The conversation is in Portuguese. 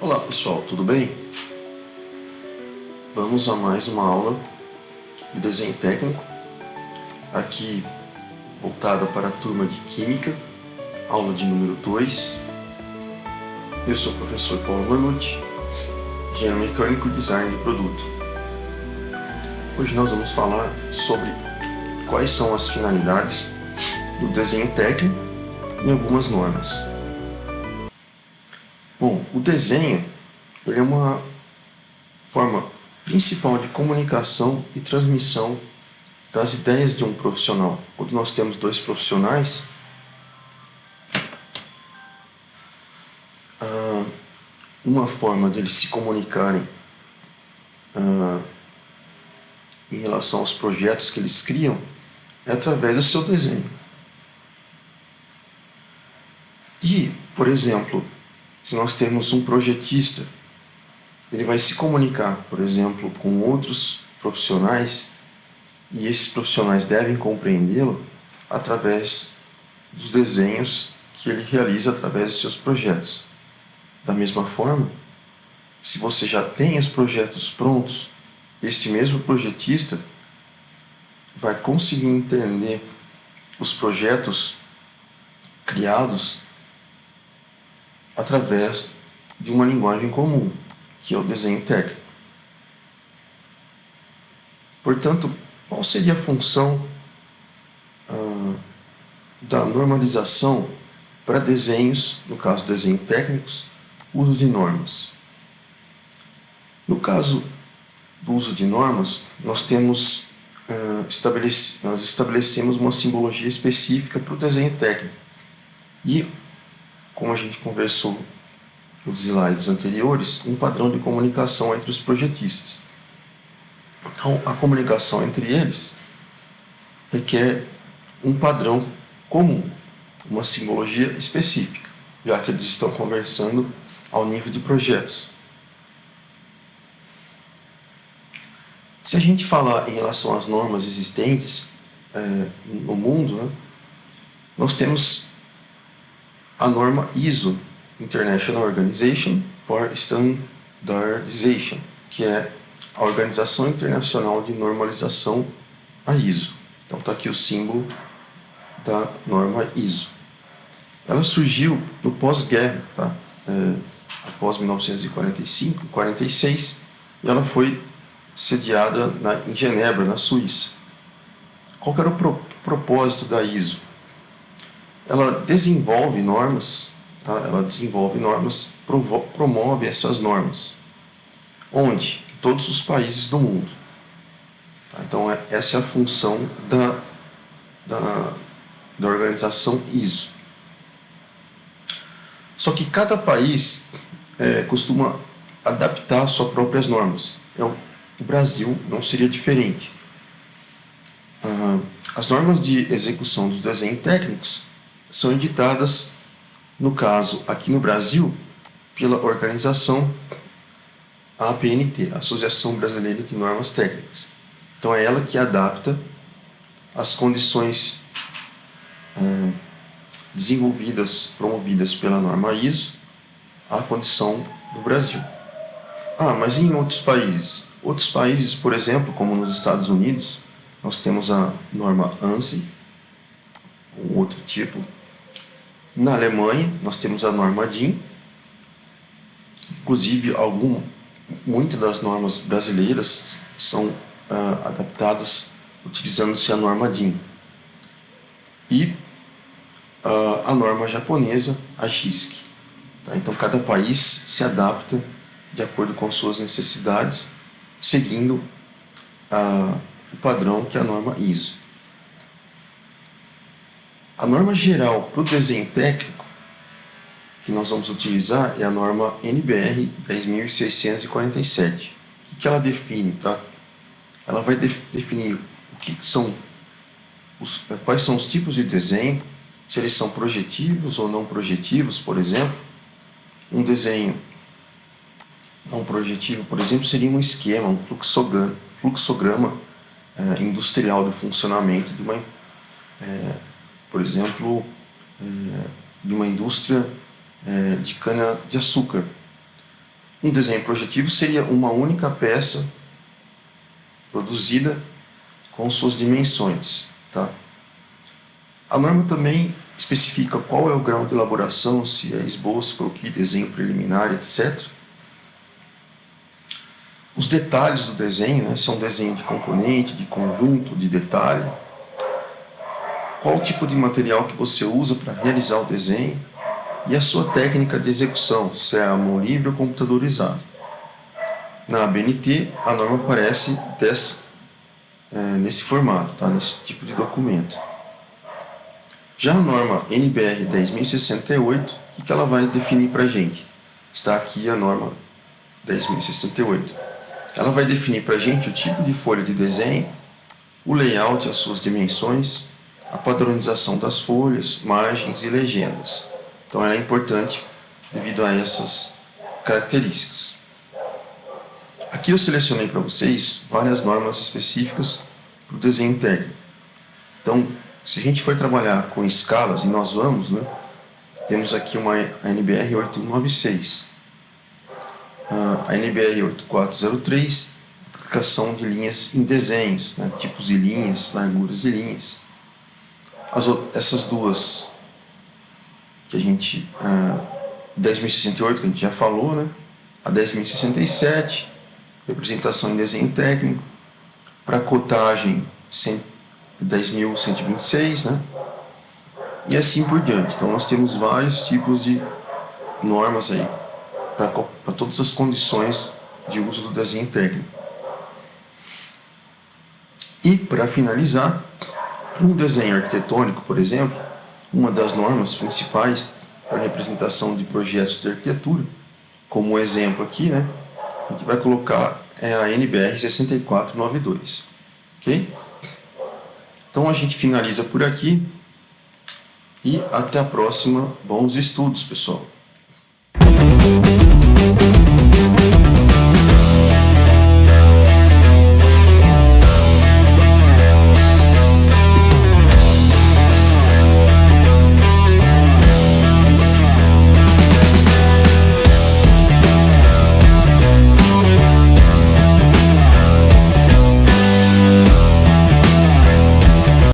Olá pessoal, tudo bem? Vamos a mais uma aula de desenho técnico, aqui voltada para a turma de Química, aula de número 2. Eu sou o professor Paulo Manucci, engenheiro mecânico e design de produto. Hoje nós vamos falar sobre quais são as finalidades do desenho técnico e algumas normas. Bom, o desenho ele é uma forma principal de comunicação e transmissão das ideias de um profissional. Quando nós temos dois profissionais, uma forma deles se comunicarem em relação aos projetos que eles criam é através do seu desenho. E, por exemplo, se nós temos um projetista, ele vai se comunicar, por exemplo, com outros profissionais, e esses profissionais devem compreendê-lo através dos desenhos que ele realiza através de seus projetos. Da mesma forma, se você já tem os projetos prontos, este mesmo projetista vai conseguir entender os projetos criados através de uma linguagem comum, que é o desenho técnico. Portanto, qual seria a função da normalização para desenhos, no caso desenho técnicos, uso de normas? No caso do uso de normas, nós estabelecemos uma simbologia específica para o desenho técnico. E, como a gente conversou nos slides anteriores, um padrão de comunicação entre os projetistas. Então, a comunicação entre eles requer um padrão comum, uma simbologia específica, já que eles estão conversando ao nível de projetos. Se a gente falar em relação às normas existentes no mundo, né, nós temos a norma ISO, International Organization for Standardization, que é a Organização Internacional de Normalização, a ISO. Então está aqui o símbolo da norma ISO. Ela surgiu no pós-guerra, tá? Após 1945, 46, e ela foi sediada em Genebra, na Suíça. Qual que era o propósito da ISO? Ela desenvolve normas, tá? Ela desenvolve normas, promove essas normas. Onde? Em todos os países do mundo. Tá? Então, essa é a função da organização ISO. Só que cada país costuma adaptar suas próprias normas. O Brasil não seria diferente. As normas de execução dos desenhos técnicos são editadas, no caso, aqui no Brasil, pela organização APNT, Associação Brasileira de Normas Técnicas. Então é ela que adapta as condições promovidas pela norma ISO à condição do Brasil. Mas em outros países? Outros países, por exemplo, como nos Estados Unidos, nós temos a norma ANSI, um outro tipo. Na Alemanha, nós temos a norma DIN. Inclusive, muitas das normas brasileiras são adaptadas utilizando-se a norma DIN. E a norma japonesa, a JISC. Tá? Então, cada país se adapta de acordo com as suas necessidades, seguindo o padrão que é a norma ISO. A norma geral para o desenho técnico que nós vamos utilizar é a norma NBR 10.647. O que ela define? Tá? Ela vai definir quais são os tipos de desenho, se eles são projetivos ou não projetivos, por exemplo. Um desenho não projetivo, por exemplo, seria um esquema, um fluxograma industrial do funcionamento de uma, por exemplo, de uma indústria de cana-de-açúcar. Um desenho projetivo seria uma única peça produzida com suas dimensões, tá? A norma também especifica qual é o grau de elaboração, se é esboço, croquis, desenho preliminar, etc. Os detalhes do desenho, né, são desenho de componente, de conjunto, de detalhe. Qual o tipo de material que você usa para realizar o desenho e a sua técnica de execução, se é a mão livre ou computadorizado. Na ABNT, a norma aparece nesse formato, tá? Nesse tipo de documento. Já a norma NBR 10.068, o que ela vai definir para a gente? Está aqui a norma 10.068. Ela vai definir para a gente o tipo de folha de desenho, o layout, as suas dimensões, a padronização das folhas, margens e legendas. Então ela é importante devido a essas características. Aqui eu selecionei para vocês várias normas específicas para o desenho técnico. Então, se a gente for trabalhar com escalas, e nós vamos, né, temos aqui uma NBR 8196, a NBR 8403, aplicação de linhas em desenhos, né, tipos de linhas, larguras de linhas. Essas duas que a gente, 10.068 que a gente já falou, né, a 10.067, representação em desenho técnico, para cotagem 10.126, né? E assim por diante. Então nós temos vários tipos de normas aí para todas as condições de uso do desenho técnico. E para finalizar, para um desenho arquitetônico, por exemplo, uma das normas principais para representação de projetos de arquitetura, como exemplo aqui, né? A gente vai colocar a NBR 6492, ok? Então a gente finaliza por aqui e até a próxima. Bons estudos, pessoal!